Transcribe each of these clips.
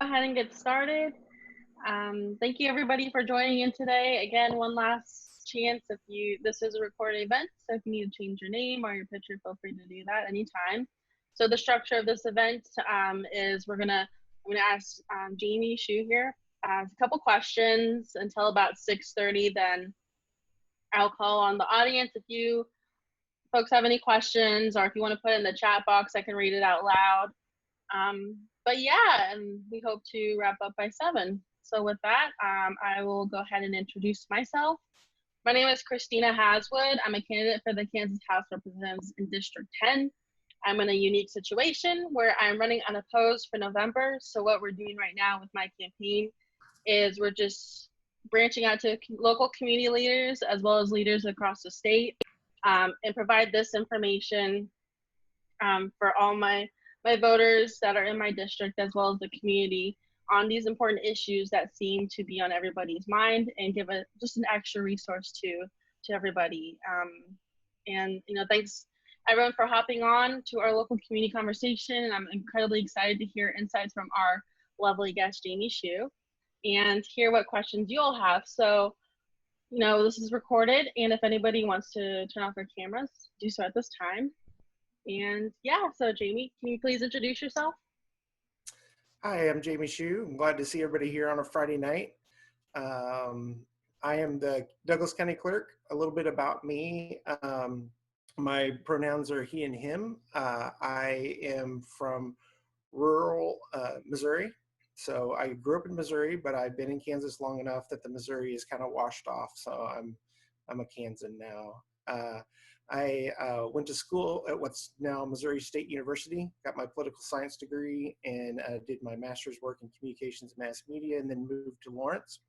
ahead and get started. Thank you everybody for joining in today. Again, one last chance if this is a recorded event, so if you need to change your name or your picture, feel free to do that anytime. So the structure of this event is I'm gonna ask Jamie Shu here a couple questions until about 6:30. Then I'll call on the audience if you folks have any questions, or if you want to put it in the chat box, I can read it out loud. But yeah, and we hope to wrap up by 7. So with that, I will go ahead and introduce myself. My name is Christina Haswood. I'm a candidate for the Kansas House of Representatives in District 10. I'm in a unique situation where I'm running unopposed for November. So what we're doing right now with my campaign is we're just branching out to local community leaders as well as leaders across the state, and provide this information for all my voters that are in my district as well as the community on these important issues that seem to be on everybody's mind, and give it just an extra resource to everybody. And thanks everyone for hopping on to our local community conversation. I'm incredibly excited to hear insights from our lovely guest Jamie Shu and hear what questions you'll have. So this is recorded, and if anybody wants to turn off their cameras, do so at this time. And yeah, so Jamie, can you please introduce yourself? Hi, I'm Jamie Shu. I'm glad to see everybody here on a Friday night. I am the Douglas County Clerk. A little bit about me. My pronouns are he and him. I am from rural Missouri. So I grew up in Missouri, but I've been in Kansas long enough that the Missouri is kind of washed off. So I'm a Kansan now. I went to school at what's now Missouri State University, got my political science degree, and did my master's work in communications and mass media, and then moved to Lawrence.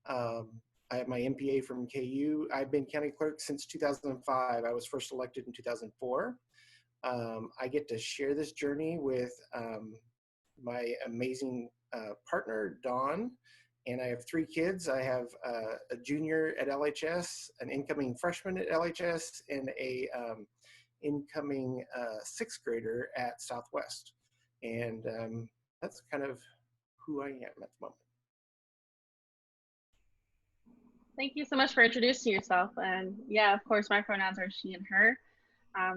I have my MPA from KU. I've been county clerk since 2005. I was first elected in 2004. I get to share this journey with my amazing partner, Dawn, and I have 3 kids. I have a junior at LHS, an incoming freshman at LHS, and a incoming 6th grader at Southwest. And that's kind of who I am at the moment. Thank you so much for introducing yourself. And yeah, of course, my pronouns are she and her.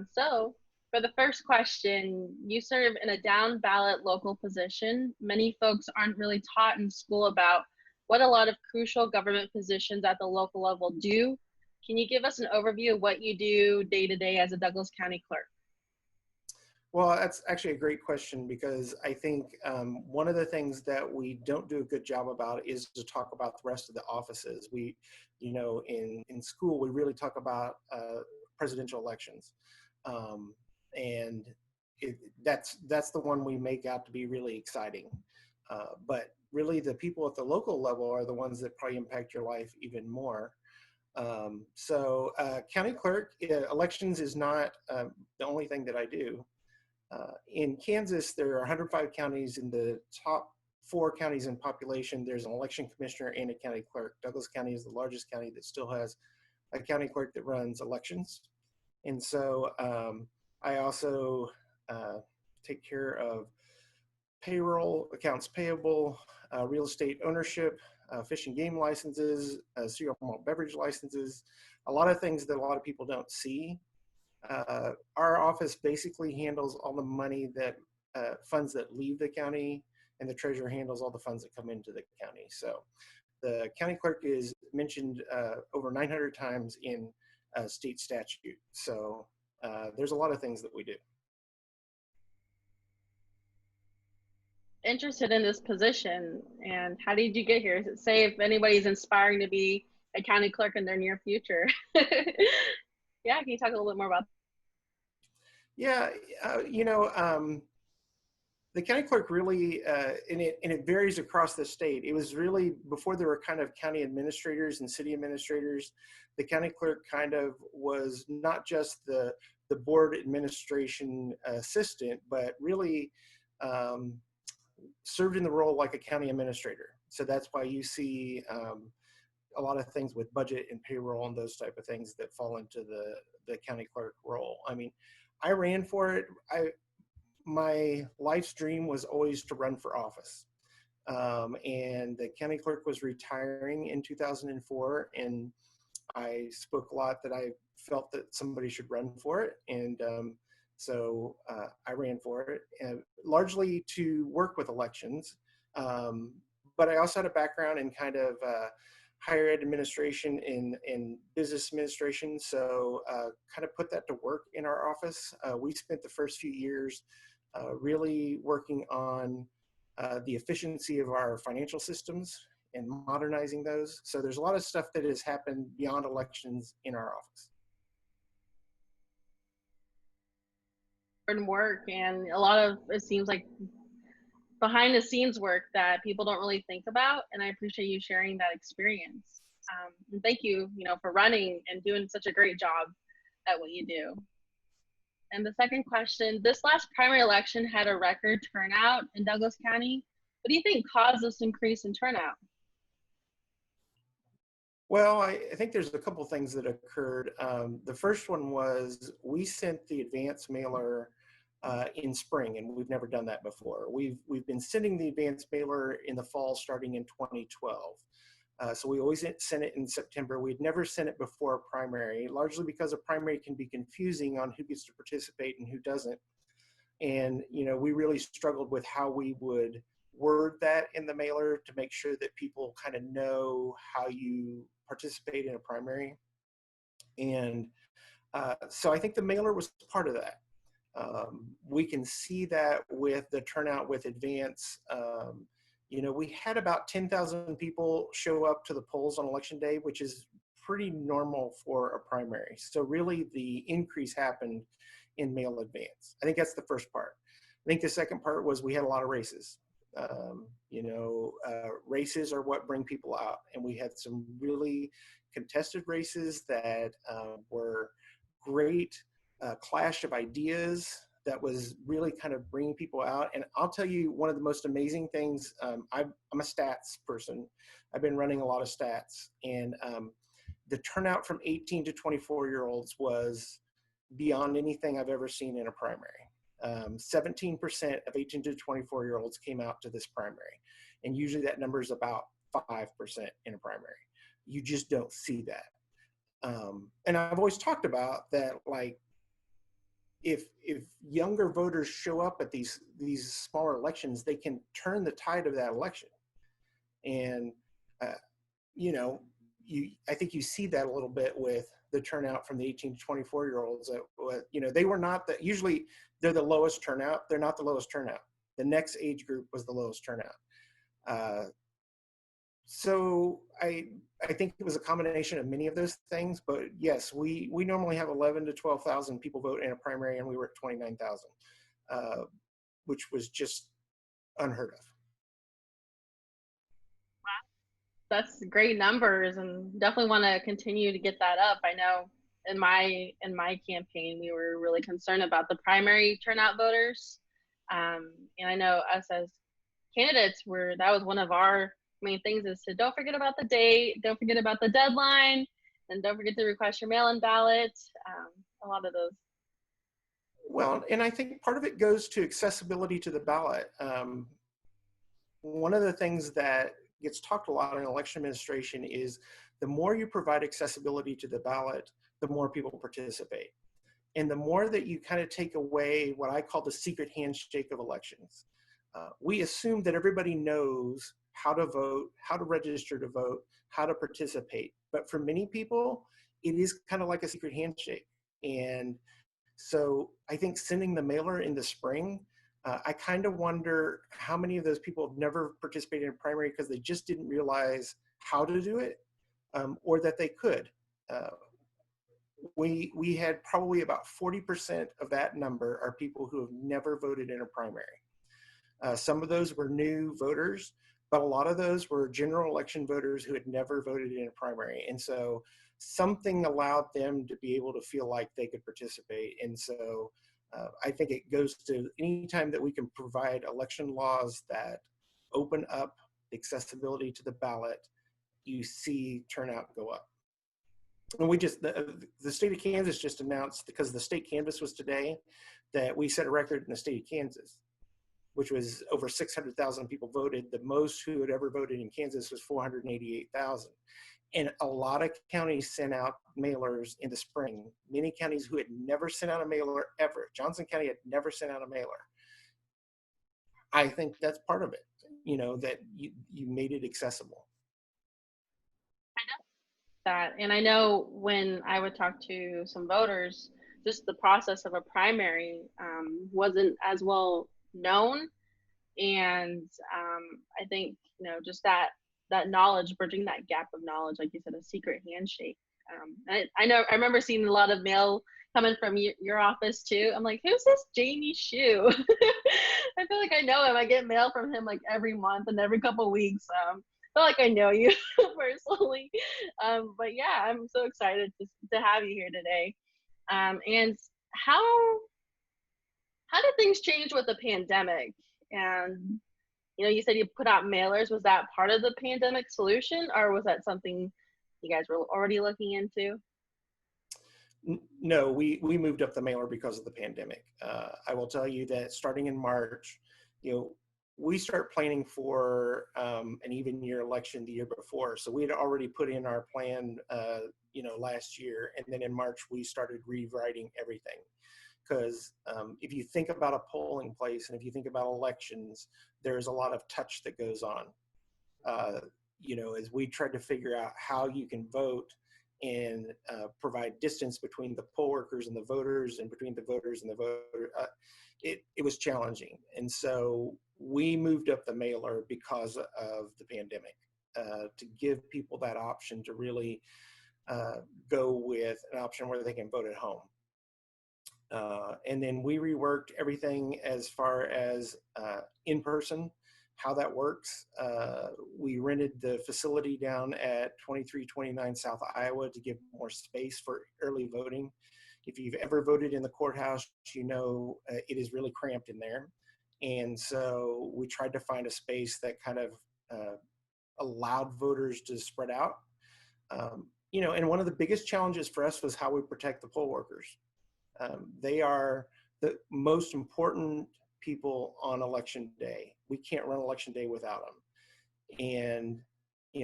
So for the first question, you serve in a down ballot local position. Many folks aren't really taught in school about what a lot of crucial government positions at the local level do. Can you give us an overview of what you do day to day as a Douglas County clerk? Well, that's actually a great question, because I think one of the things that we don't do a good job about is to talk about the rest of the offices. We, in school, we really talk about presidential elections. And that's the one we make out to be really exciting. But really the people at the local level are the ones that probably impact your life even more. So county clerk, elections is not the only thing that I do. In Kansas, there are 105 counties. In the top 4 counties in population, there's an election commissioner and a county clerk. Douglas County is the largest county that still has a county clerk that runs elections. And so I also take care of payroll, accounts payable, real estate ownership, fish and game licenses, cereal malt beverage licenses, a lot of things that a lot of people don't see. Our office basically handles all the money that funds that leave the county, and the treasurer handles all the funds that come into the county. So the county clerk is mentioned over 900 times in state statute. So there's a lot of things that we do. Interested in this position, and how did you get here? Does it say if anybody's inspiring to be a county clerk in their near future? Yeah, can you talk a little bit more about that? Yeah, the county clerk really, and it varies across the state. It was really before there were kind of county administrators and city administrators. The county clerk kind of was not just the board administration assistant, but really served in the role like a county administrator. So that's why you see a lot of things with budget and payroll and those type of things that fall into the county clerk role. I mean, I ran for it. My life's dream was always to run for office. And the county clerk was retiring in 2004, and I spoke a lot that I felt that somebody should run for it, and so I ran for it, largely to work with elections. But I also had a background in kind of higher ed administration and business administration, so kind of put that to work in our office. We spent the first few years really working on the efficiency of our financial systems and modernizing those. So there's a lot of stuff that has happened beyond elections in our office. Work and a lot of, it seems like, behind the scenes work that people don't really think about, and I appreciate you sharing that experience. And thank you, for running and doing such a great job at what you do. And the second question, this last primary election had a record turnout in Douglas County. What do you think caused this increase in turnout? Well, I think there's a couple things that occurred. The first one was we sent the advance mailer in spring, and we've never done that before. We've been sending the advance mailer in the fall, starting in 2012. So we always sent it in September. We'd never sent it before a primary, largely because a primary can be confusing on who gets to participate and who doesn't. And we really struggled with how we would word that in the mailer to make sure that people kind of know how you participate in a primary. And so I think the mailer was part of that. We can see that with the turnout with advance. We had about 10,000 people show up to the polls on election day, which is pretty normal for a primary. So really the increase happened in mail advance. I think that's the first part. I think the second part was we had a lot of races. Races are what bring people out, and we had some really contested races that were great clash of ideas that was really kind of bringing people out. And I'll tell you, one of the most amazing things, I'm a stats person. I've been running a lot of stats, and the turnout from 18 to 24-year-olds was beyond anything I've ever seen in a primary. 17% of 18 to 24-year-olds came out to this primary. And usually that number is about 5% in a primary. You just don't see that. And I've always talked about that, like, if younger voters show up at these smaller elections, they can turn the tide of that election. And, I think you see that a little bit with the turnout from the 18 to 24-year-olds. They were not usually they're the lowest turnout. They're not the lowest turnout. The next age group was the lowest turnout. So I think it was a combination of many of those things, but yes, we normally have 11 to 12,000 people vote in a primary, and we were at 29,000, which was just unheard of. That's great numbers, and definitely want to continue to get that up. I know in my campaign, we were really concerned about the primary turnout voters. And I know us as candidates that was one of our main things, is to don't forget about the date, don't forget about the deadline, and don't forget to request your mail-in ballot. A lot of those. Well, and I think part of it goes to accessibility to the ballot. One of the things that gets talked a lot in election administration is the more you provide accessibility to the ballot, the more people participate. And the more that you kind of take away what I call the secret handshake of elections. We assume that everybody knows how to vote, how to register to vote, how to participate. But for many people, it is kind of like a secret handshake. And so I think sending the mailer in the spring, I kind of wonder how many of those people have never participated in a primary because they just didn't realize how to do it, or that they could. We had probably about 40% of that number are people who have never voted in a primary. Some of those were new voters, but a lot of those were general election voters who had never voted in a primary. And so something allowed them to be able to feel like they could participate. And so I think it goes to any time that we can provide election laws that open up accessibility to the ballot, you see turnout go up. And we just, the state of Kansas just announced, because the state canvass was today, that we set a record in the state of Kansas. which was over 600,000 people voted. The most who had ever voted in Kansas was 488,000. And a lot of counties sent out mailers in the spring. Many counties who had never sent out a mailer ever. Johnson County had never sent out a mailer. I think that's part of it, that you made it accessible. That, and I know when I would talk to some voters, just the process of a primary wasn't as well known. And I think, just that knowledge, bridging that gap of knowledge, like you said, a secret handshake. I remember seeing a lot of mail coming from your office too. I'm like, who's this Jamie Shue? I feel like I know him. I get mail from him like every month and every couple of weeks. I feel like I know you personally. But yeah, I'm so excited to have you here today. And how did things change with the pandemic? And you said you put out mailers. Was that part of the pandemic solution, or was that something you guys were already looking into? No, we moved up the mailer because of the pandemic. I will tell you that starting in March, we start planning for an even year election the year before. So we had already put in our plan, last year. And then in March, we started rewriting everything. Because if you think about a polling place and if you think about elections, there's a lot of touch that goes on. As we tried to figure out how you can vote and provide distance between the poll workers and the voters and between the voters and the voter, it was challenging. And so we moved up the mailer because of the pandemic to give people that option to really go with an option where they can vote at home. And then we reworked everything as far as in person, how that works. We rented the facility down at 2329 South Iowa to give more space for early voting. If you've ever voted in the courthouse, it is really cramped in there. And so we tried to find a space that kind of allowed voters to spread out. And one of the biggest challenges for us was how we protect the poll workers. They are the most important people on election day. We can't run election day without them. And,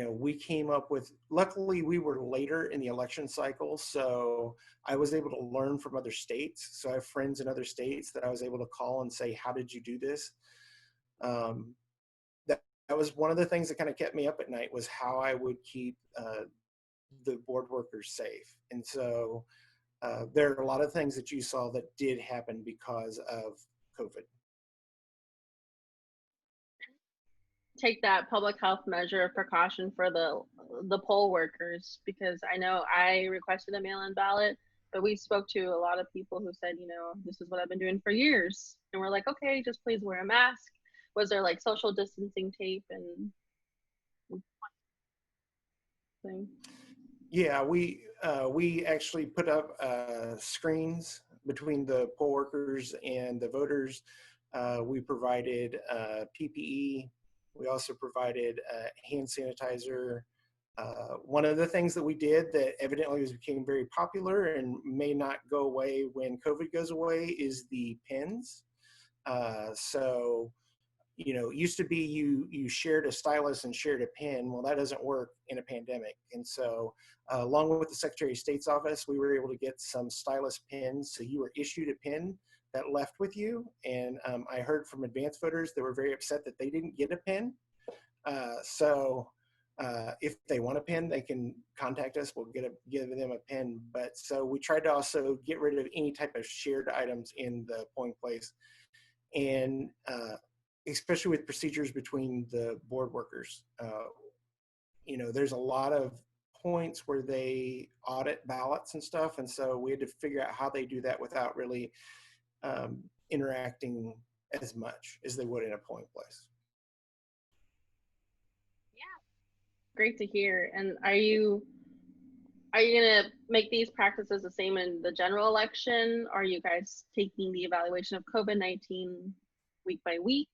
we came up with, luckily we were later in the election cycle. So I was able to learn from other states. So I have friends in other states that I was able to call and say, how did you do this? That was one of the things that kind of kept me up at night, was how I would keep the board workers safe. And so there are a lot of things that you saw that did happen because of COVID. Take that public health measure of precaution for the poll workers, because I know I requested a mail-in ballot, but we spoke to a lot of people who said, this is what I've been doing for years. And we're like, okay, just please wear a mask. Was there like social distancing tape and thing? Yeah, we actually put up screens between the poll workers and the voters. We provided PPE. We also provided hand sanitizer. One of the things that we did that evidently became very popular and may not go away when COVID goes away is the pens. So it used to be you shared a stylus and shared a pen. Well, that doesn't work in a pandemic. And so along with the Secretary of State's office, we were able to get some stylus pens. So you were issued a pen that left with you. And I heard from advanced voters that were very upset that they didn't get a pen. So if they want a pen, they can contact us. We'll give them a pen. But so we tried to also get rid of any type of shared items in the polling place. And especially with procedures between the board workers. There's a lot of points where they audit ballots and stuff. And so we had to figure out how they do that without really interacting as much as they would in a polling place. Yeah, great to hear. And are you going to make these practices the same in the general election? Are you guys taking the evaluation of COVID-19 week by week?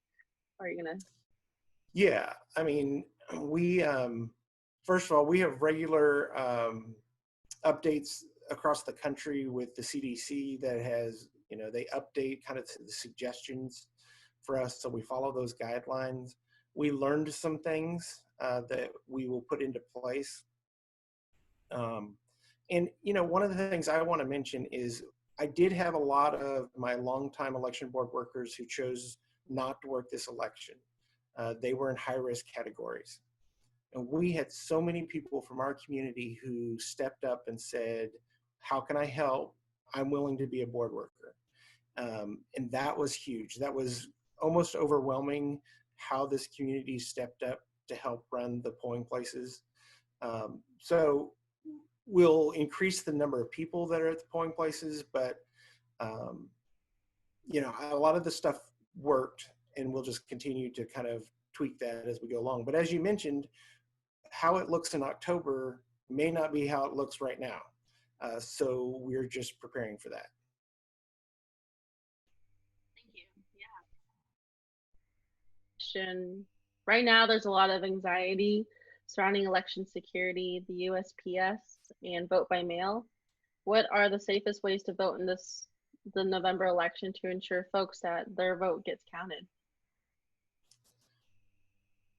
Are you going to? Yeah, I mean, we, first of all, we have regular updates across the country with the CDC that has, they update kind of the suggestions for us, so we follow those guidelines. We learned some things that we will put into place. And one of the things I want to mention is I did have a lot of my longtime election board workers who chose not to work this election. They were in high-risk categories. And we had so many people from our community who stepped up and said, how can I help? I'm willing to be a board worker. And that was huge. That was almost overwhelming how this community stepped up to help run the polling places. So we'll increase the number of people that are at the polling places, but a lot of the stuff worked, and we'll just continue to kind of tweak that as we go along. But as you mentioned, how it looks in October may not be how it looks right now. So we're just preparing for that. Thank you. Yeah. Right now, there's a lot of anxiety surrounding election security, the USPS, and vote by mail. What are the safest ways to vote in the November election to ensure folks that their vote gets counted?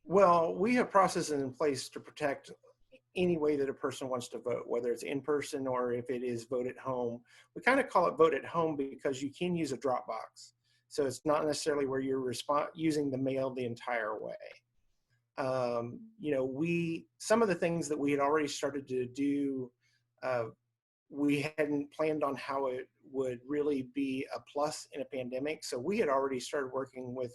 Well, we have processes in place to protect any way that a person wants to vote, whether it's in person or if it is vote at home. We kind of call it vote at home because you can use a drop box. So it's not necessarily where you're using the mail the entire way. Some of the things that we had already started to do, we hadn't planned on how it would really be a plus in a pandemic. So we had already started working with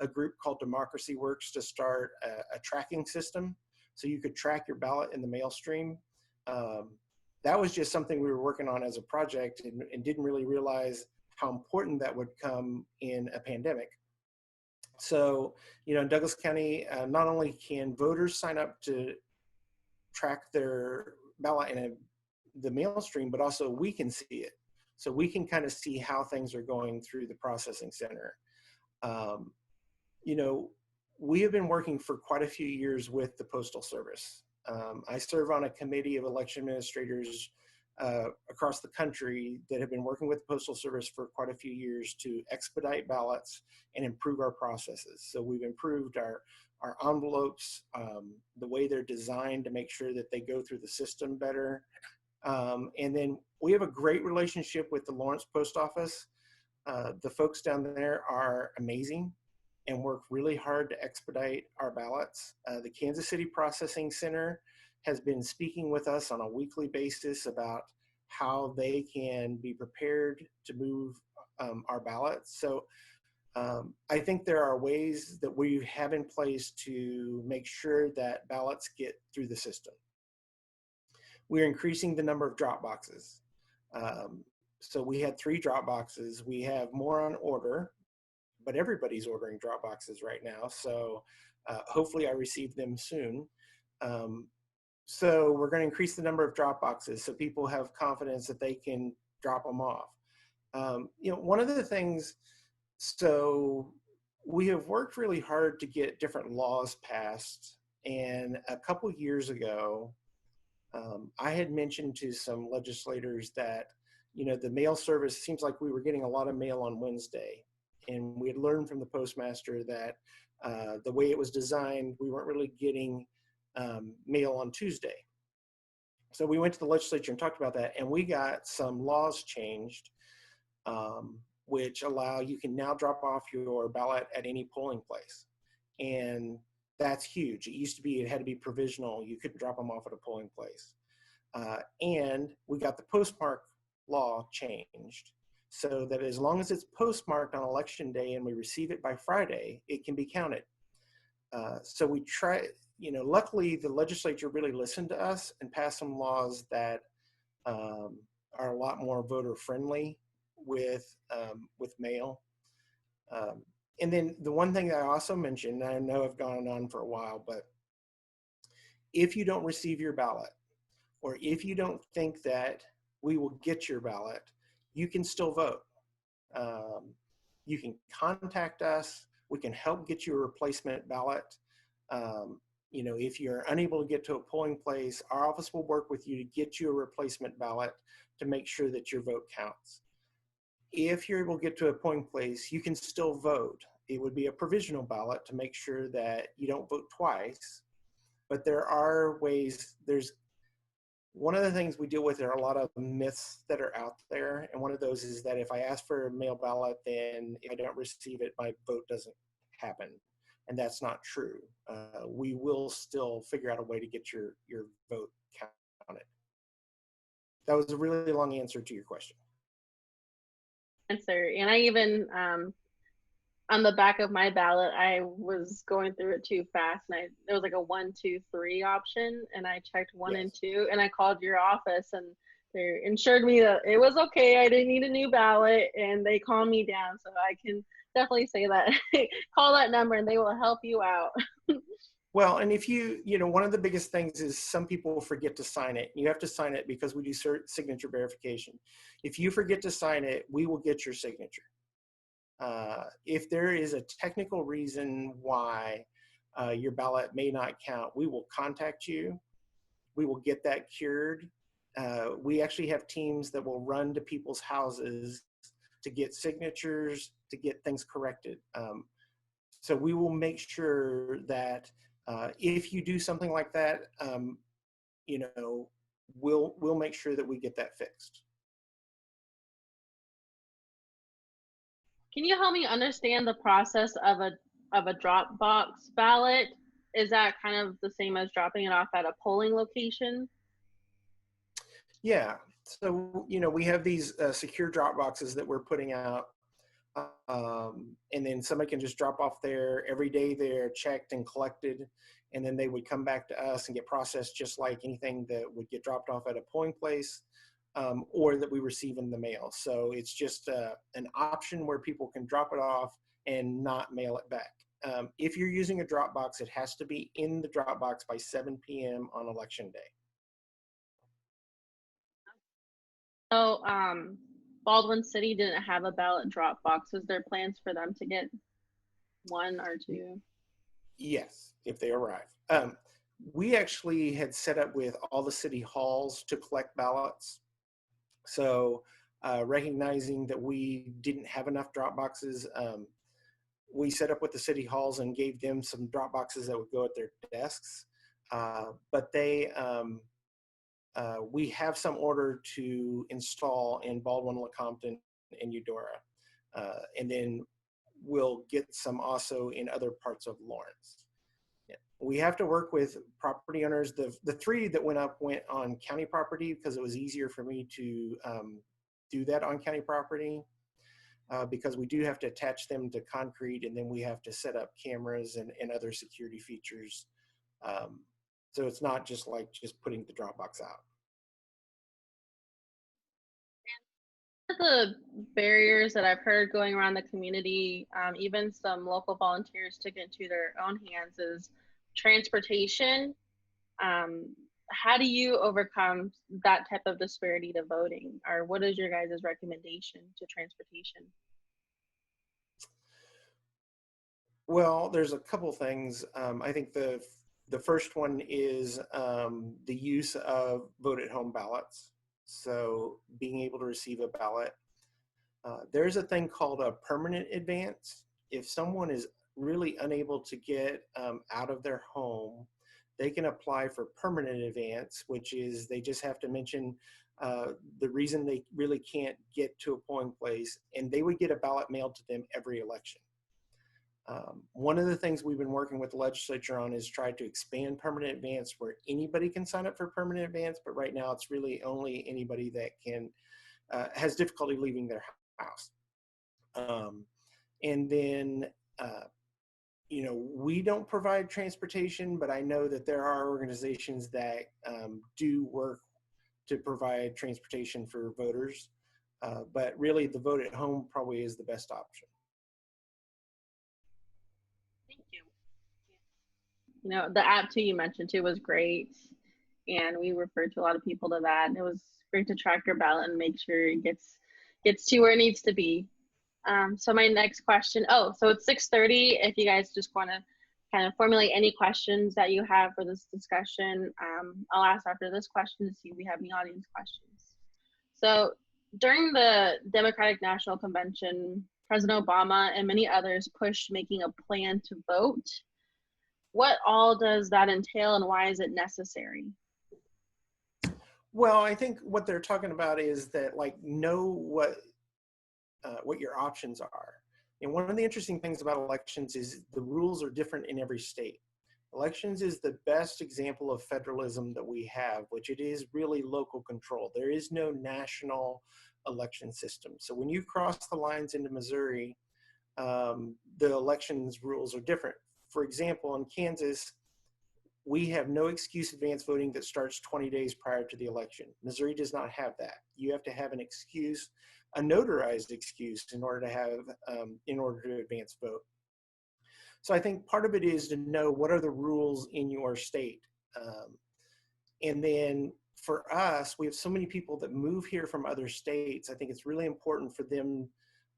a group called Democracy Works to start a tracking system, so you could track your ballot in the mail stream. That was just something we were working on as a project and didn't really realize how important that would come in a pandemic. So, in Douglas County, not only can voters sign up to track their ballot in the mail stream, but also we can see it. So we can kind of see how things are going through the processing center. We have been working for quite a few years with the Postal Service. I serve on a committee of election administrators across the country that have been working with the Postal Service for quite a few years to expedite ballots and improve our processes. So we've improved our envelopes, the way they're designed to make sure that they go through the system better. And then we have a great relationship with the Lawrence Post Office. The folks down there are amazing and work really hard to expedite our ballots. The Kansas City Processing Center has been speaking with us on a weekly basis about how they can be prepared to move our ballots. So I think there are ways that we have in place to make sure that ballots get through the system. We're increasing the number of drop boxes. So we had 3 drop boxes. We have more on order, but everybody's ordering drop boxes right now. So hopefully I receive them soon. So we're going to increase the number of drop boxes so people have confidence that they can drop them off. One of the things, so we have worked really hard to get different laws passed. And a couple years ago, I had mentioned to some legislators that, the mail service seems like we were getting a lot of mail on Wednesday. And we had learned from the postmaster that the way it was designed, we weren't really getting mail on Tuesday. So we went to the legislature and talked about that, and we got some laws changed, which allow you can now drop off your ballot at any polling place. And that's huge. It used to be, it had to be provisional. You couldn't drop them off at a polling place. And we got the postmark law changed so that as long as it's postmarked on election day and we receive it by Friday, it can be counted. So we try, luckily the legislature really listened to us and passed some laws that are a lot more voter friendly with mail. And then the one thing that I also mentioned, and I know I've gone on for a while, but if you don't receive your ballot, or if you don't think that we will get your ballot, you can still vote. You can contact us. We can help get you a replacement ballot. If you're unable to get to a polling place, our office will work with you to get you a replacement ballot to make sure that your vote counts. If you're able to get to a polling place, you can still vote. it would be a provisional ballot to make sure that you don't vote twice. But there are ways, there's one of the things we deal with, there are a lot of myths that are out there. And one of those is that if I ask for a mail ballot, then if I don't receive it, my vote doesn't happen. And that's not true. We will still figure out a way to get your vote counted. That was a really long answer to your question. Answer. And I even, on the back of my ballot, I was going through it too fast, and there was like a 1, 2, 3 option, and I checked 1 and 2, and I called your office, and they assured me that it was okay. I didn't need a new ballot, and they calmed me down. So I can definitely say that. Call that number, and they will help you out. Well, and if you know, one of the biggest things is some people forget to sign it. You have to sign it because we do signature verification. If you forget to sign it, we will get your signature. If there is a technical reason why your ballot may not count, we will contact you. We will get that cured. We actually have teams that will run to people's houses to get signatures, to get things corrected. So we will make sure that if you do something like that, you know, we'll make sure that we get that fixed. Can you help me understand the process of a Dropbox ballot? Is that kind of the same as dropping it off at a polling location? Yeah. So, you know, we have these secure drop boxes that we're putting out. And then somebody can just drop off there every day. They're checked and collected, and then they would come back to us and get processed just like anything that would get dropped off at a polling place or that we receive in the mail. So it's just an option where people can drop it off and not mail it back. If you're using a Dropbox, it has to be in the Dropbox by 7 p.m. on election day. Oh, Baldwin City didn't have a ballot drop box. Was there plans for them to get 1 or 2? Yes, if they arrive. We actually had set up with all the city halls to collect ballots. So recognizing that we didn't have enough drop boxes, we set up with the city halls and gave them some drop boxes that would go at their desks. But they, we have some order to install in Baldwin, Lecompton, and Eudora. And then we'll get some also in other parts of Lawrence. Yeah. We have to work with property owners. The 3 that went on county property because it was easier for me to do that on county property because we do have to attach them to concrete, and then we have to set up cameras and other security features. So it's not just like just putting the Dropbox out. The barriers that I've heard going around the community, even some local volunteers took it into their own hands, is transportation. How do you overcome that type of disparity to voting, or what is your guys' recommendation to transportation? Well, there's a couple things. I think the first one is the use of vote at home ballots. So being able to receive a ballot. There's a thing called a permanent advance. If someone is really unable to get out of their home, they can apply for permanent advance, which is they just have to mention the reason they really can't get to a polling place, and they would get a ballot mailed to them every election. One of the things we've been working with the legislature on is try to expand permanent advance where anybody can sign up for permanent advance, but right now it's really only anybody that can has difficulty leaving their house. And then, you know, we don't provide transportation, but I know that there are organizations that do work to provide transportation for voters. But really the vote at home probably is the best option. Thank you. You know, the app too you mentioned too was great, and we referred to a lot of people to that. It was great to track your ballot and make sure it gets to where it needs to be. So my next question, so it's 6:30. If you guys just want to kind of formulate any questions that you have for this discussion, I'll ask after this question to see if we have any audience questions. So during the Democratic National Convention President Obama and many others pushed making a plan to vote. What all does that entail and why is it necessary? Well, I think what they're talking about is that, like, know what your options are. And one of the interesting things about elections is the rules are different in every state. Elections is the best example of federalism that we have, which it is really local control. There is no national election system. So when you cross the lines into Missouri, the elections rules are different. For example, in Kansas, we have no excuse advance voting that starts 20 days prior to the election. Missouri does not have that. You have to have an excuse, a notarized excuse, in order to advance vote. So I think part of it is to know what are the rules in your state. And then for us, we have so many people that move here from other states. I think it's really important for them.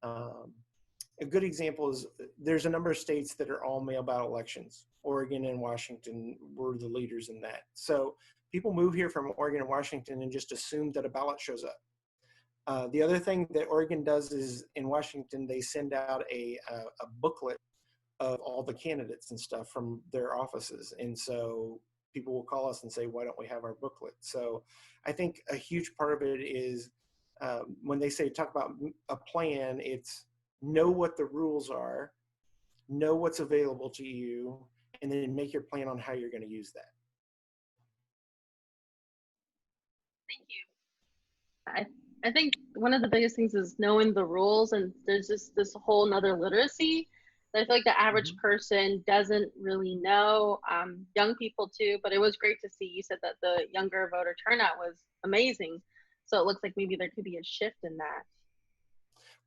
A good example is there's a number of states that are all mail ballot elections. Oregon and Washington were the leaders in that. So people move here from Oregon and Washington and just assume that a ballot shows up. The other thing that Oregon does is in Washington, they send out a booklet of all the candidates and stuff from their offices. And so people will call us and say, why don't we have our booklet? So I think a huge part of it is when they say talk about a plan, it's know what the rules are, know what's available to you, and then make your plan on how you're going to use that. Thank you. I think one of the biggest things is knowing the rules, and there's just this whole nother literacy that I feel like the average person doesn't really know. Young people too, but it was great to see. You said that the younger voter turnout was amazing. So it looks like maybe there could be a shift in that.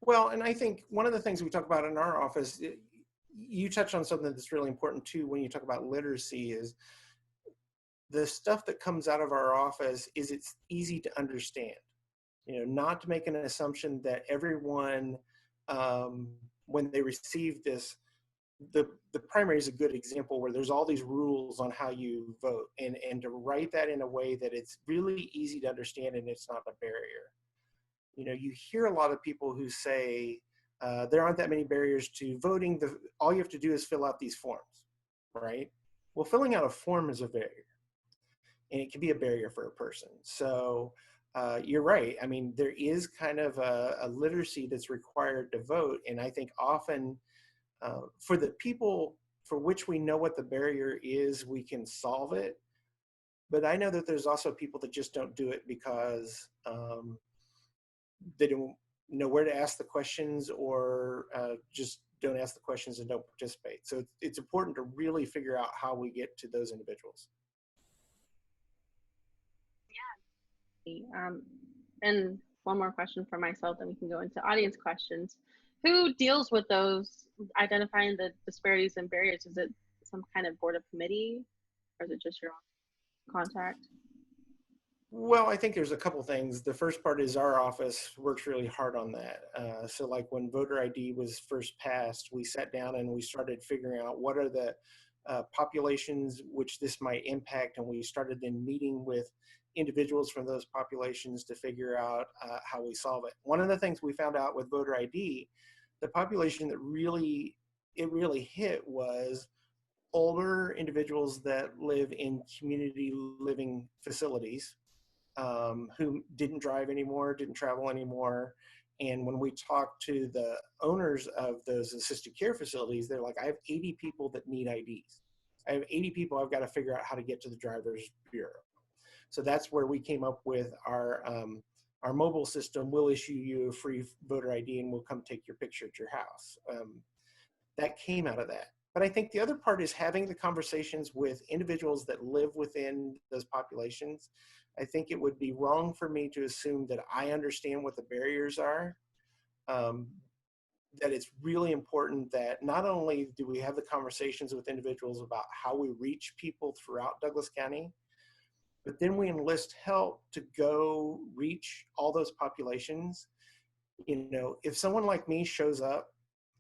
Well, and I think one of the things we talk about in our office, you touched on something that's really important too when you talk about literacy, is the stuff that comes out of our office is it's easy to understand. You know, not to make an assumption that everyone, when they receive this, the primary is a good example where there's all these rules on how you vote, and to write that in a way that it's really easy to understand and it's not a barrier. You know, you hear a lot of people who say there aren't that many barriers to voting. All you have to do is fill out these forms, right? Well, filling out a form is a barrier, and it can be a barrier for a person. So you're right. I mean, there is kind of a literacy that's required to vote, and I think often for the people for which we know what the barrier is, we can solve it. But I know that there's also people that just don't do it because they don't know where to ask the questions, or just don't ask the questions and don't participate. So it's important to really figure out how we get to those individuals. And one more question for myself, then we can go into audience questions. Who deals with those, identifying the disparities and barriers? Is it some kind of board of committee, or is it just your own contact? Well, I think there's a couple things. The first part is our office works really hard on that. So like when voter ID was first passed, we sat down and we started figuring out what are the populations which this might impact, and we started then meeting with individuals from those populations to figure out how we solve it. One of the things we found out with voter ID, the population that really hit was older individuals that live in community living facilities, who didn't drive anymore, didn't travel anymore. And when we talked to the owners of those assisted care facilities, they're like, I have 80 people that need IDs. I have 80 people I've got to figure out how to get to the driver's bureau. So that's where we came up with our mobile system. We'll issue you a free voter ID and we'll come take your picture at your house. That came out of that. But I think the other part is having the conversations with individuals that live within those populations. I think it would be wrong for me to assume that I understand what the barriers are. That it's really important that not only do we have the conversations with individuals about how we reach people throughout Douglas County, but then we enlist help to go reach all those populations. You know, if someone like me shows up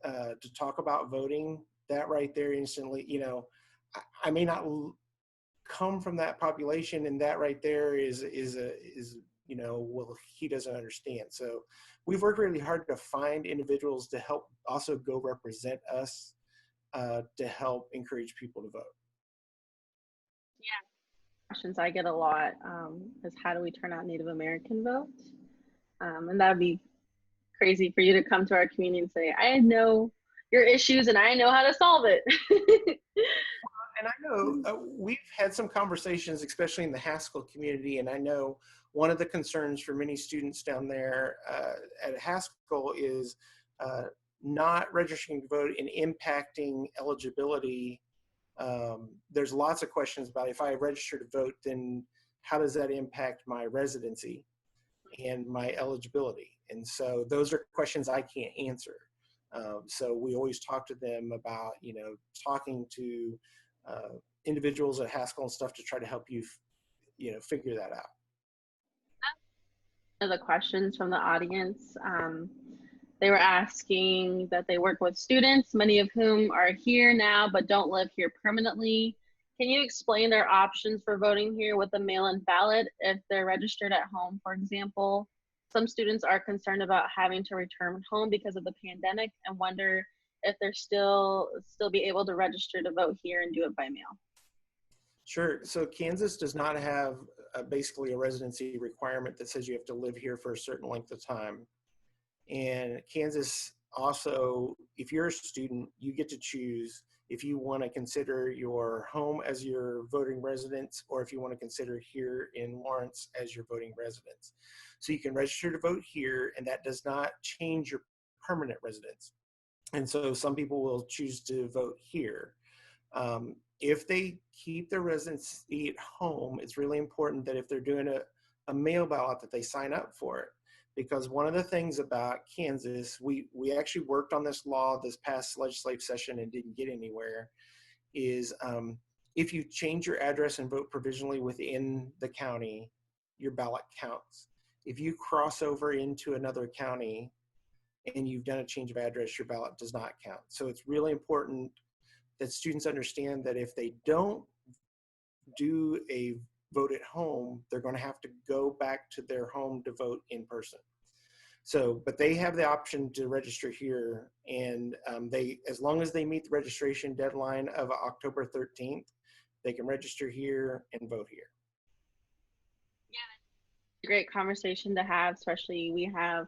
to talk about voting, that right there instantly, you know, I may not come from that population, and that right there is well, he doesn't understand. So we've worked really hard to find individuals to help also go represent us, to help encourage people to vote. Questions I get a lot is how do we turn out Native American votes? And that would be crazy for you to come to our community and say, I know your issues and I know how to solve it. And I know we've had some conversations, especially in the Haskell community, and I know one of the concerns for many students down there at Haskell is not registering to vote and impacting eligibility. There's lots of questions about if I register to vote, then how does that impact my residency and my eligibility? And so those are questions I can't answer. So we always talk to them about, talking to individuals at Haskell and stuff to try to help you, figure that out. One of the questions from the audience, they were asking that they work with students, many of whom are here now but don't live here permanently. Can you explain their options for voting here with a mail-in ballot if they're registered at home, for example? Some students are concerned about having to return home because of the pandemic and wonder if they're still be able to register to vote here and do it by mail. Sure. So Kansas does not have basically a residency requirement that says you have to live here for a certain length of time. And Kansas also, if you're a student, you get to choose if you want to consider your home as your voting residence or if you want to consider here in Lawrence as your voting residence. So you can register to vote here, and that does not change your permanent residence. And so some people will choose to vote here. If they keep their residency at home, it's really important that if they're doing a mail ballot that they sign up for it. Because one of the things about Kansas, we actually worked on this law this past legislative session and didn't get anywhere, is if you change your address and vote provisionally within the county, your ballot counts. If you cross over into another county and you've done a change of address, your ballot does not count. So it's really important that students understand that if they don't do a vote at home, they're going to have to go back to their home to vote in person. So, but they have the option to register here, and as long as they meet the registration deadline of October 13th, they can register here and vote here. Yeah, great conversation to have, especially we have,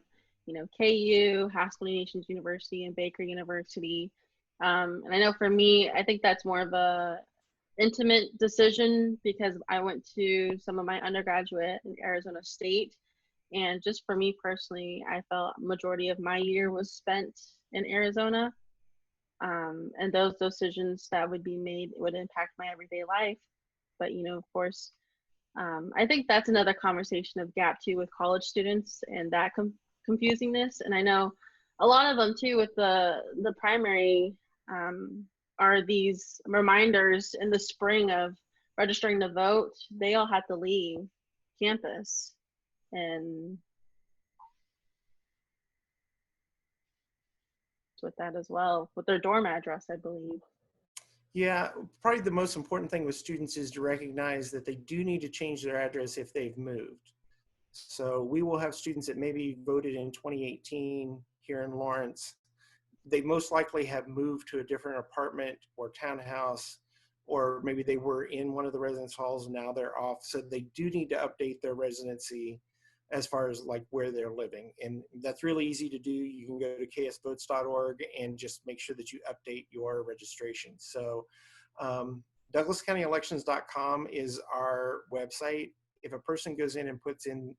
KU, Haskell Nations University, and Baker University. And I know for me, I think that's more of a intimate decision because I went to some of my undergraduate in Arizona State. And just for me personally, I felt majority of my year was spent in Arizona. And those decisions that would be made would impact my everyday life. But, of course, I think that's another conversation of gap too with college students and that confusingness. And I know a lot of them too with the primary are these reminders in the spring of registering to vote. They all have to leave campus and with that as well with their dorm address, I believe. Yeah, probably the most important thing with students is to recognize that they do need to change their address if they've moved. So we will have students that maybe voted in 2018 here in Lawrence. They most likely have moved to a different apartment or townhouse, or maybe they were in one of the residence halls and now they're off. So they do need to update their residency as far as like where they're living. And that's really easy to do. You can go to ksvotes.org and just make sure that you update your registration. So DouglasCountyElections.com is our website. If a person goes in and puts in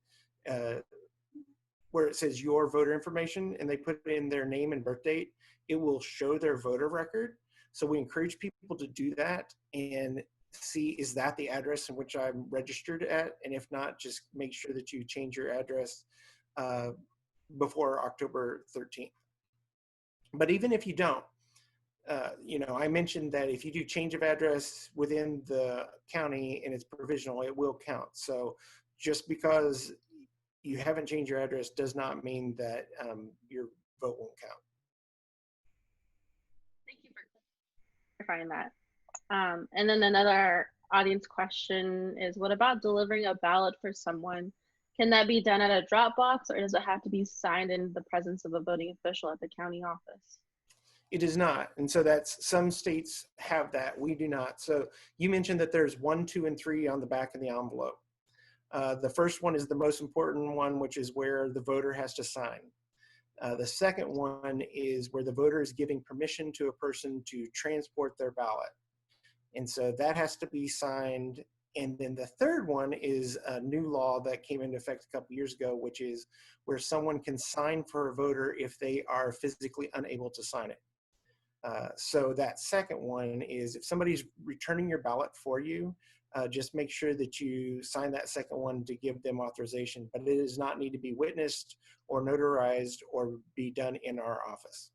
where it says your voter information and they put in their name and birth date, it will show their voter record. So we encourage people to do that and see, is that the address in which I'm registered at? And if not, just make sure that you change your address before October 13th. But even if you don't, I mentioned that if you do change of address within the county and it's provisional, it will count. So just because you haven't changed your address does not mean that your vote won't count. Thank you for clarifying that. And then another audience question is, what about delivering a ballot for someone? Can that be done at a drop box, or does it have to be signed in the presence of a voting official at the county office? It is not. And so that's, some states have that. We do not. So you mentioned that there's 1, 2, and 3 on the back of the envelope. The first one is the most important one, which is where the voter has to sign. The second one is where the voter is giving permission to a person to transport their ballot. And so that has to be signed. And then the third one is a new law that came into effect a couple years ago, which is where someone can sign for a voter if they are physically unable to sign it. So that second one is if somebody's returning your ballot for you, just make sure that you sign that second one to give them authorization, but it does not need to be witnessed or notarized or be done in our office.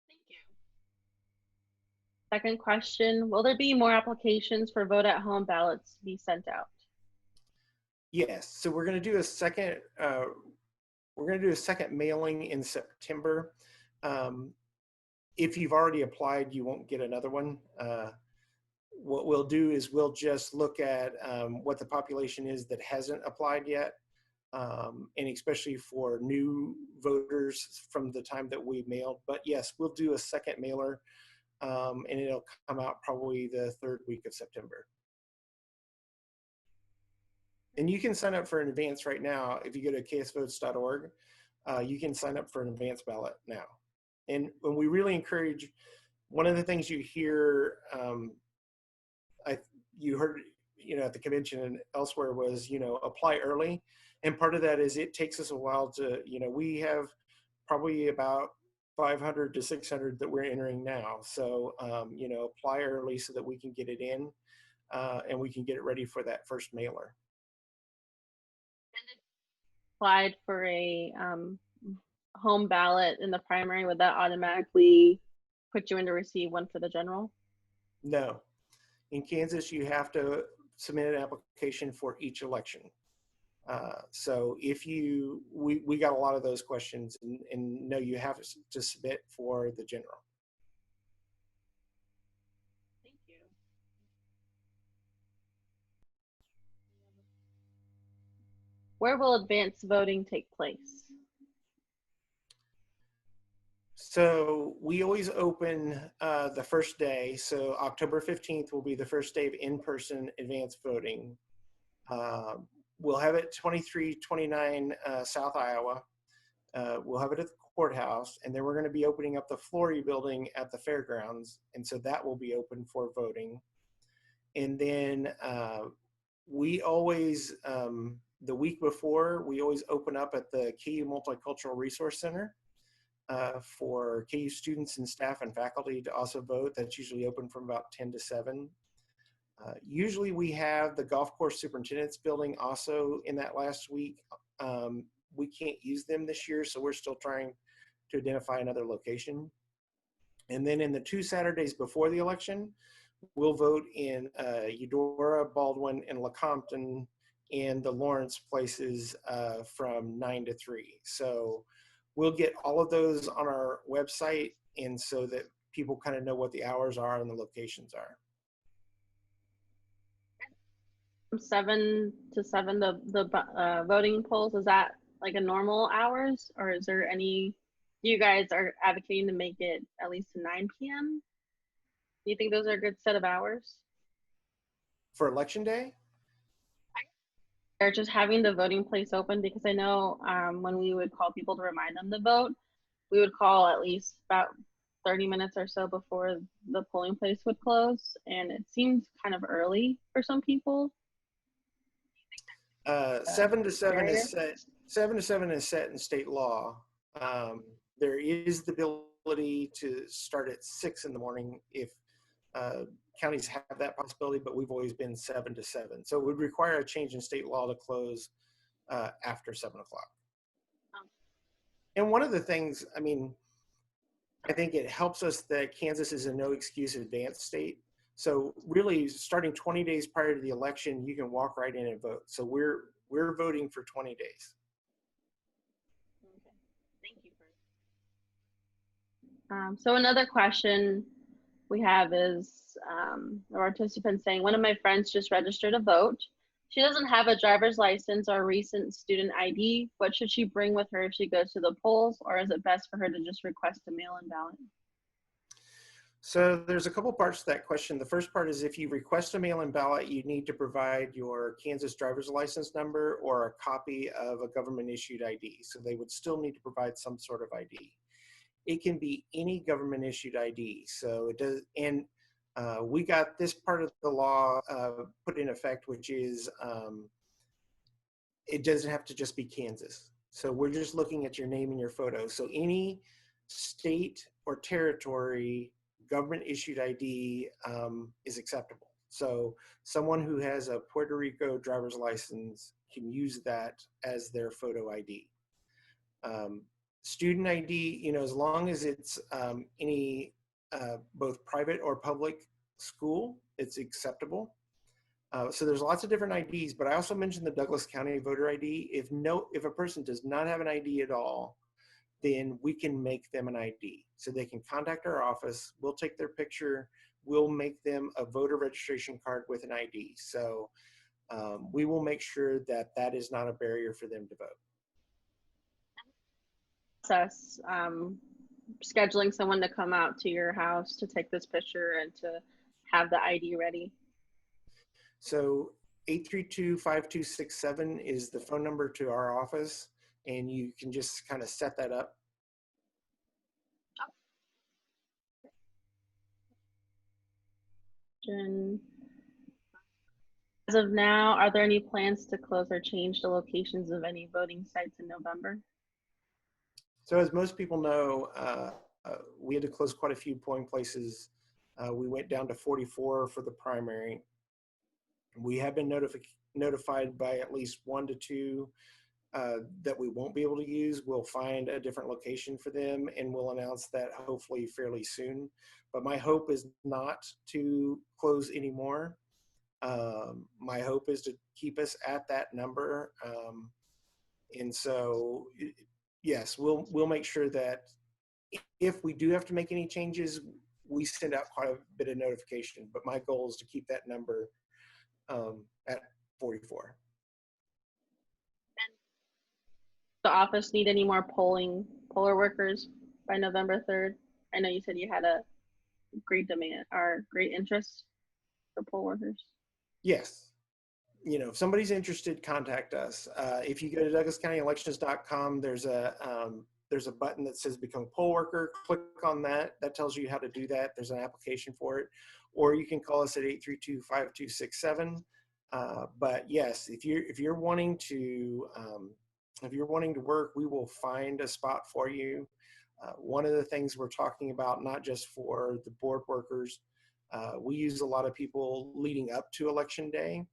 Thank you. Second question, will there be more applications for vote at home ballots to be sent out? Yes, so we're going to do a second, mailing in September. If you've already applied, you won't get another one. What we'll do is we'll just look at what the population is that hasn't applied yet, and especially for new voters from the time that we mailed. But yes, we'll do a second mailer, and it'll come out probably the third week of September. And you can sign up for an advance right now. If you go to ksvotes.org, you can sign up for an advance ballot now. And when we really encourage, one of the things you hear, you heard, at the convention and elsewhere was, apply early. And part of that is it takes us a while to, we have probably about 500 to 600 that we're entering now. So, apply early so that we can get it in and we can get it ready for that first mailer. Applied for a home ballot in the primary, would that automatically put you in to receive one for the general? No. In Kansas, you have to submit an application for each election. So if we got a lot of those questions, and no, you have to submit for the general. Thank you. Where will advanced voting take place? So we always open the first day. So October 15th will be the first day of in-person advanced voting. We'll have it 2329 South Iowa. We'll have it at the courthouse, and then we're going to be opening up the Flory building at the fairgrounds. And so that will be open for voting. And then we always, the week before, we always open up at the KU Multicultural Resource Center for KU students and staff and faculty to also vote. That's usually open from about 10 to 7. Usually we have the golf course superintendent's building also in that last week. We can't use them this year, so we're still trying to identify another location. And then in the 2 Saturdays before the election, we'll vote in Eudora, Baldwin, and Lecompton, and the Lawrence places from 9 to 3. So we'll get all of those on our website, and so that people kind of know what the hours are and the locations are. From 7 to 7, the voting polls, is that like a normal hours, or is there any, you guys are advocating to make it at least to 9 p.m.? Do you think those are a good set of hours? For election day? Or just having the voting place open, because I know when we would call people to remind them to vote, we would call at least about 30 minutes or so before the polling place would close, and it seems kind of early for some people. 7 to 7 is set. 7 to 7 is set in state law. There is the ability to start at 6 in the morning if counties have that possibility, but we've always been 7 to 7. So it would require a change in state law to close after 7 o'clock. And one of the things, I mean, I think it helps us that Kansas is a no excuse advance state. So really starting 20 days prior to the election, you can walk right in and vote. So we're voting for 20 days. Okay. Thank you. So another question we have is a participant saying, one of my friends just registered to vote. She doesn't have a driver's license or recent student ID. What should she bring with her if she goes to the polls, or is it best for her to just request a mail-in ballot? So there's a couple parts to that question. The first part is if you request a mail-in ballot, you need to provide your Kansas driver's license number or a copy of a government issued ID. So they would still need to provide some sort of ID. It can be any government issued ID. So it does, and we got this part of the law put in effect, which is it doesn't have to just be Kansas. So we're just looking at your name and your photo. So any state or territory government issued ID is acceptable. So someone who has a Puerto Rico driver's license can use that as their photo ID. Student ID, you know, as long as it's any both private or public school, it's acceptable. So there's lots of different IDs, but I also mentioned the Douglas County voter ID. If a person does not have an ID at all, then we can make them an ID. So they can contact our office, we'll take their picture, we'll make them a voter registration card with an ID. So we will make sure that that is not a barrier for them to vote. Process scheduling someone to come out to your house to take this picture and to have the ID ready. So 832-5267 is the phone number to our office, and you can just kind of set that up. As of now, are there any plans to close or change the locations of any voting sites in November? So as most people know, we had to close quite a few polling places. We went down to 44 for the primary. We have been notified by at least 1 to 2 that we won't be able to use. We'll find a different location for them, and we'll announce that hopefully fairly soon. But my hope is not to close anymore. My hope is to keep us at that number. And so, yes, we'll make sure that if we do have to make any changes, we send out quite a bit of notification. But my goal is to keep that number at 44. The office need any more poller workers by November 3rd? I know you said you had a great demand or great interest for poll workers. Yes. You know, if somebody's interested, contact us. If you go to DouglasCountyElections.com, there's a button that says become a poll worker. Click on that. That tells you how to do that. There's an application for it. Or you can call us at 832-5267. But yes, if you're wanting to work, we will find a spot for you. One of the things we're talking about, not just for the board workers, we use a lot of people leading up to election day.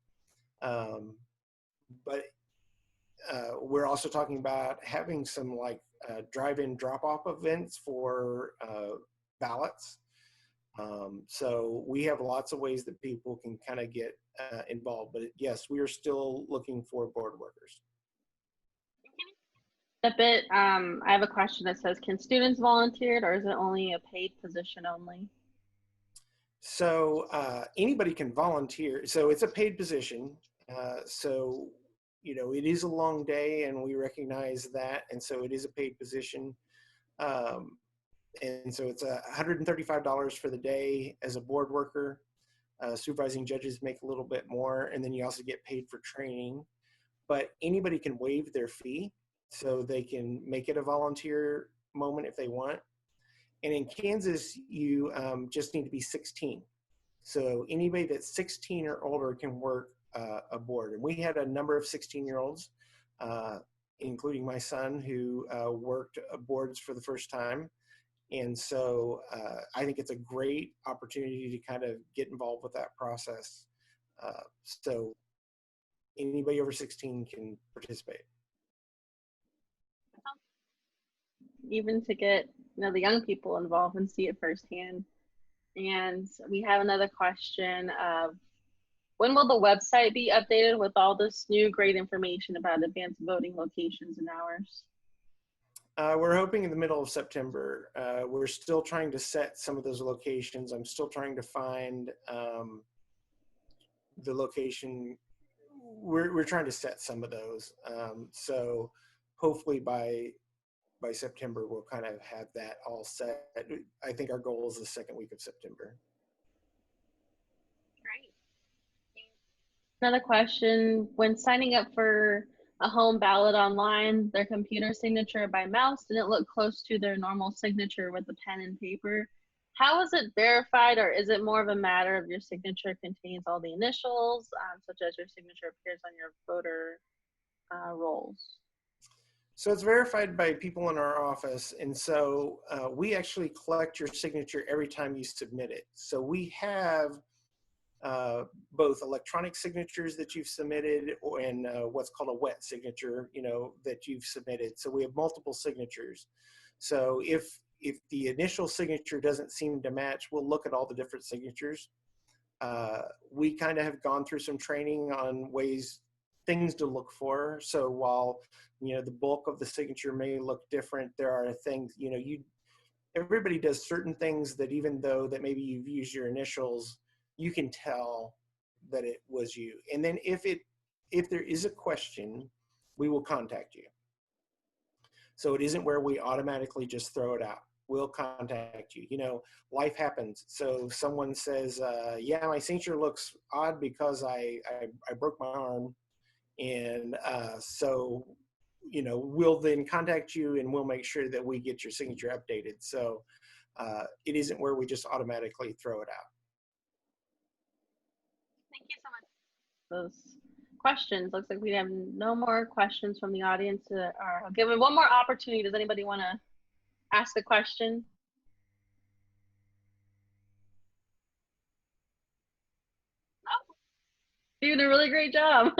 But we're also talking about having some like drive-in drop-off events for ballots. So we have lots of ways that people can kind of get involved. But yes, we are still looking for board workers. I have a question that says, can students volunteer, or is it only a paid position only? So anybody can volunteer. So it's a paid position. So, you know, it is a long day and we recognize that. And so it is a paid position. And so it's $135 for the day as a board worker. Supervising judges make a little bit more, and then you also get paid for training. But anybody can waive their fee, so they can make it a volunteer moment if they want. And in Kansas, you just need to be 16. So anybody that's 16 or older can work a board. And we had a number of 16-year-olds, including my son, who worked boards for the first time. And so I think it's a great opportunity to kind of get involved with that process. So anybody over 16 can participate. Even to get the young people involved and see it firsthand. And we have another question of, when will the website be updated with all this new great information about advanced voting locations and hours? We're hoping in the middle of September. We're still trying to set some of those locations. I'm still trying to find the location we're trying to set some of those. So hopefully by September, we'll kind of have that all set. I think our goal is the second week of September. Great. Another question, when signing up for a home ballot online, their computer signature by mouse didn't look close to their normal signature with the pen and paper. How is it verified, or is it more of a matter of your signature contains all the initials, such as your signature appears on your voter rolls? So it's verified by people in our office. And so we actually collect your signature every time you submit it. So we have both electronic signatures that you've submitted and what's called a wet signature, that you've submitted. So we have multiple signatures. So if the initial signature doesn't seem to match, we'll look at all the different signatures. We kind of have gone through some training on things to look for. So while, the bulk of the signature may look different, there are things, everybody does certain things that even though that maybe you've used your initials, you can tell that it was you. And then if there is a question, we will contact you. So it isn't where we automatically just throw it out. We'll contact you. Life happens. So someone says, yeah, my signature looks odd because I broke my arm. And so, we'll then contact you and we'll make sure that we get your signature updated. So it isn't where we just automatically throw it out. Thank you so much for those questions. Looks like we have no more questions from the audience. I'll give it one more opportunity. Does anybody want to ask a question? Oh, you're doing a really great job.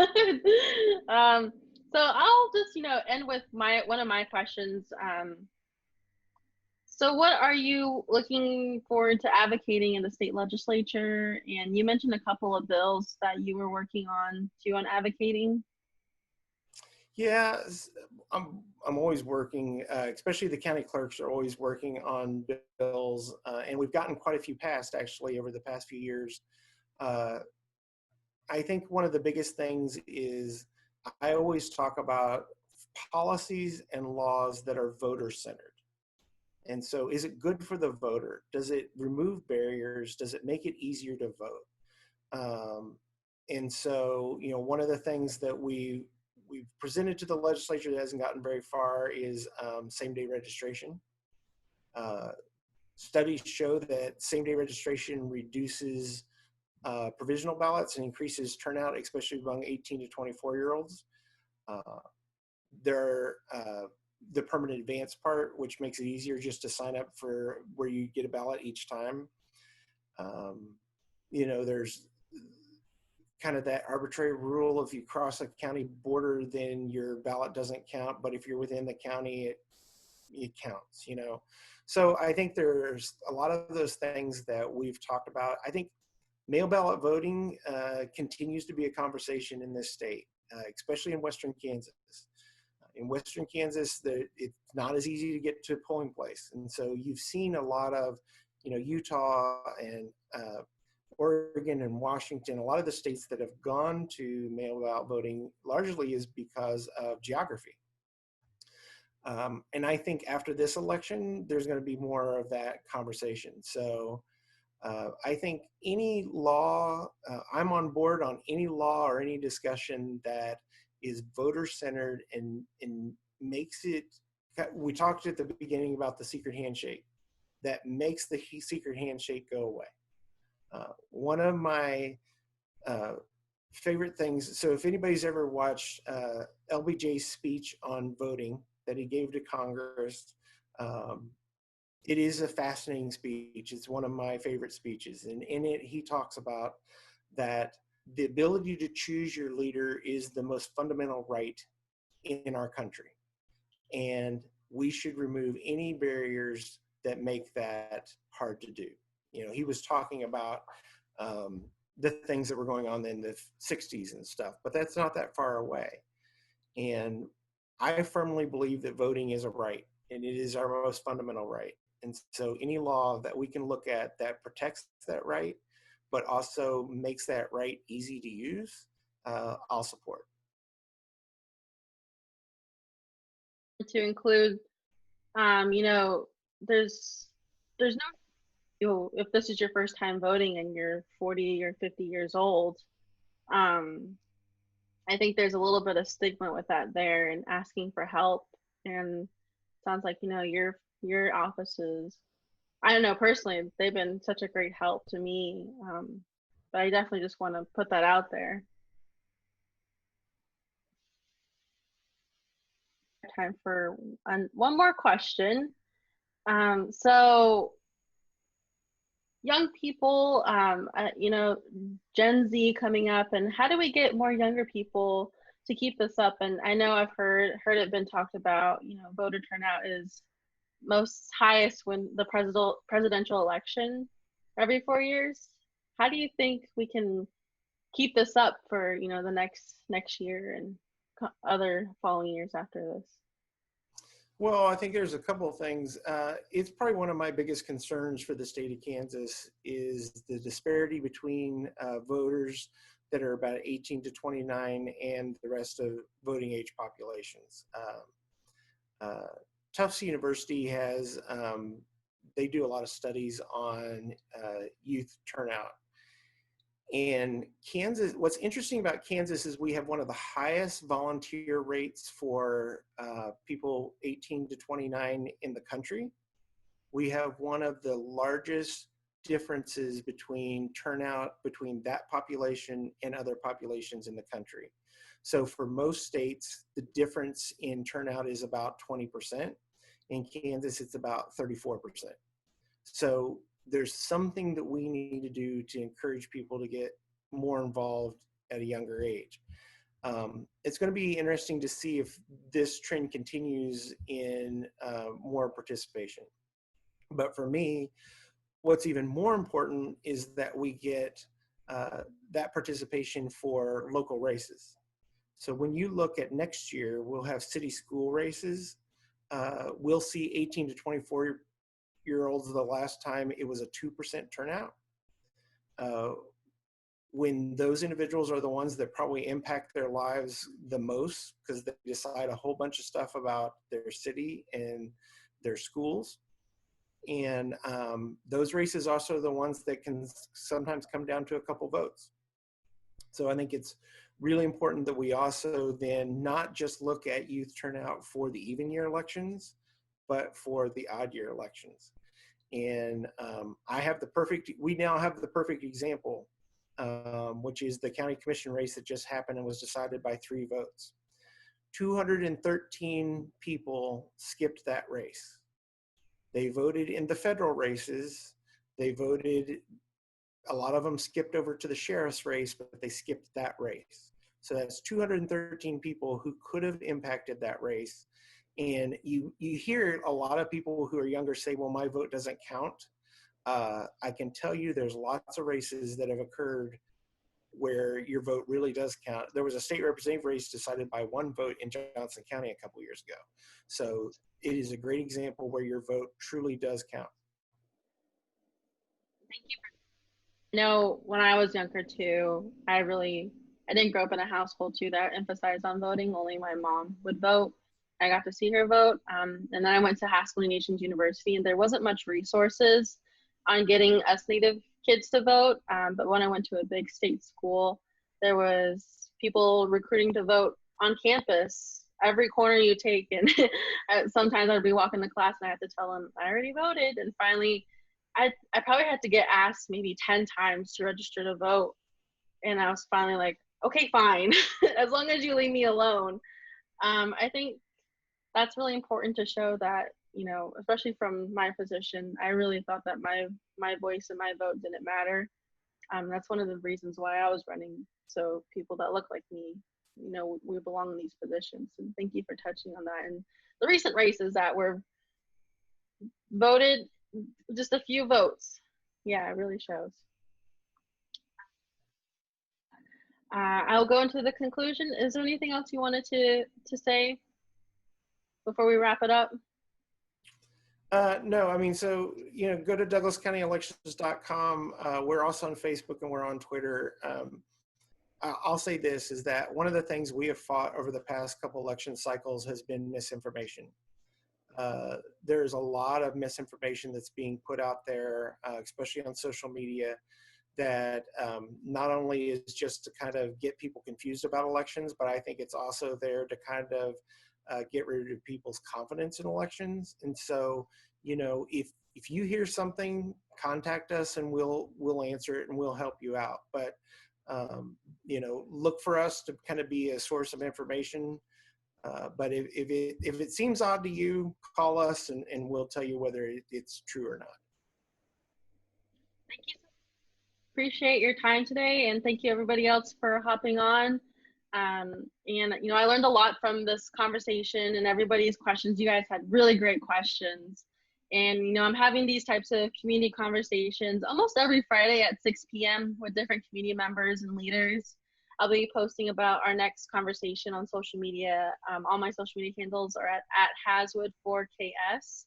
So I'll just, end with one of my questions. So what are you looking forward to advocating in the state legislature? And you mentioned a couple of bills that you were working on advocating. Yeah, I'm always working, especially the county clerks are always working on bills, and we've gotten quite a few passed actually over the past few years. I think one of the biggest things is I always talk about policies and laws that are voter centered. And so is it good for the voter? Does it remove barriers? Does it make it easier to vote? And so, one of the things that we've presented to the legislature that hasn't gotten very far is same-day registration. Studies show that same-day registration reduces provisional ballots and increases turnout, especially among 18 to 24-year-olds. The permanent advance part, which makes it easier just to sign up for where you get a ballot each time. There's kind of that arbitrary rule: if you cross a county border, then your ballot doesn't count, but if you're within the county, it counts, So I think there's a lot of those things that we've talked about. I think mail ballot voting continues to be a conversation in this state, especially in Western Kansas. In Western Kansas, it's not as easy to get to a polling place. And so you've seen a lot of, Utah and Oregon and Washington, a lot of the states that have gone to mail ballot voting largely is because of geography. And I think after this election, there's going to be more of that conversation. So I think any law, I'm on board on any law or any discussion that is voter-centered and makes it, we talked at the beginning about the secret handshake, that makes the secret handshake go away. One of my favorite things, so if anybody's ever watched LBJ's speech on voting that he gave to Congress, it is a fascinating speech. It's one of my favorite speeches. And in it, he talks about that the ability to choose your leader is the most fundamental right in our country. And we should remove any barriers that make that hard to do. He was talking about the things that were going on in the 60s and stuff, but that's not that far away. And I firmly believe that voting is a right, and it is our most fundamental right. And so any law that we can look at that protects that right, but also makes that right easy to use, I'll support. To include, there's no, if this is your first time voting and you're 40 or 50 years old, I think there's a little bit of stigma with that there and asking for help. And sounds like, your offices, I don't know, personally, they've been such a great help to me. But I definitely just want to put that out there. Time for one more question. So young people, Gen Z coming up, and how do we get more younger people to keep this up? And I know I've heard it been talked about, voter turnout is most highest when the presidential election every 4 years. How do you think we can keep this up for, the next year and other following years after this? Well, I think there's a couple of things. It's probably one of my biggest concerns for the state of Kansas is the disparity between voters that are about 18 to 29 and the rest of voting age populations. Tufts University has, they do a lot of studies on youth turnout. And Kansas, what's interesting about Kansas is we have one of the highest volunteer rates for people 18 to 29 in the country. We have one of the largest differences between turnout between that population and other populations in the country. So for most states, the difference in turnout is about 20%. In Kansas, it's about 34%. So there's something that we need to do to encourage people to get more involved at a younger age. It's going to be interesting to see if this trend continues in more participation. But for me, what's even more important is that we get that participation for local races. So when you look at next year, we'll have city school races. We'll see 18 to 24-year-olds the last time it was a 2% turnout. When those individuals are the ones that probably impact their lives the most because they decide a whole bunch of stuff about their city and their schools. And those races are also the ones that can sometimes come down to a couple votes. So I think it's really important that we also then not just look at youth turnout for the even year elections, but for the odd year elections. And we now have the perfect example, which is the county commission race that just happened and was decided by 3 votes. 213 people skipped that race. They voted in the federal races. A lot of them skipped over to the sheriff's race, but they skipped that race. So that's 213 people who could have impacted that race. And you hear a lot of people who are younger say, well, my vote doesn't count. I can tell you there's lots of races that have occurred where your vote really does count. There was a state representative race decided by 1 vote in Johnson County a couple years ago. So it is a great example where your vote truly does count. Thank you. When I was younger too, I didn't grow up in a household too that emphasized on voting. Only my mom would vote. I got to see her vote. And then I went to Haskell Nations University, and there wasn't much resources on getting us Native kids to vote. But when I went to a big state school, there was people recruiting to vote on campus every corner you take. And sometimes I'd be walking to class and I had to tell them I already voted. And finally, I probably had to get asked maybe 10 times to register to vote. And I was finally like, okay, fine, as long as you leave me alone. I think that's really important to show that, especially from my position, I really thought that my voice and my vote didn't matter. That's one of the reasons why I was running. So people that look like me, we belong in these positions. And thank you for touching on that. And the recent races that were voted, just a few votes. Yeah, it really shows. I'll go into the conclusion. Is there anything else you wanted to say before we wrap it up? No, I mean, so, go to DouglasCountyElections.com. We're also on Facebook and we're on Twitter. I'll say this, is that one of the things we have fought over the past couple election cycles has been misinformation. There's a lot of misinformation that's being put out there, especially on social media, that not only is just to kind of get people confused about elections, but I think it's also there to kind of get rid of people's confidence in elections. And so, you know, if you hear something, contact us and we'll answer it and we'll help you out. But you know, look for us to kind of be a source of information. But if it seems odd to you, call us and we'll tell you whether it's true or not. Thank you. Appreciate your time today, and thank you everybody else for hopping on. And you know, I learned a lot from this conversation and everybody's questions. You guys had really great questions. And you know, I'm having these types of community conversations almost every Friday at 6 p.m. with different community members and leaders. I'll be posting about our next conversation on social media. All my social media handles are at Haswood4KS.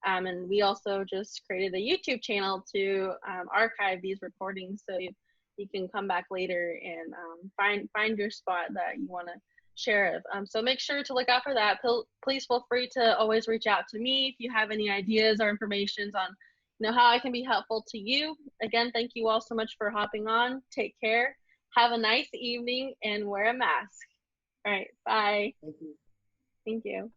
And we also just created a YouTube channel to archive these recordings, so you can come back later and find your spot that you want to share it. So make sure to look out for that. Please feel free to always reach out to me if you have any ideas or information on, you know, how I can be helpful to you. Again, thank you all so much for hopping on. Take care. Have a nice evening and wear a mask. All right. Bye. Thank you. Thank you.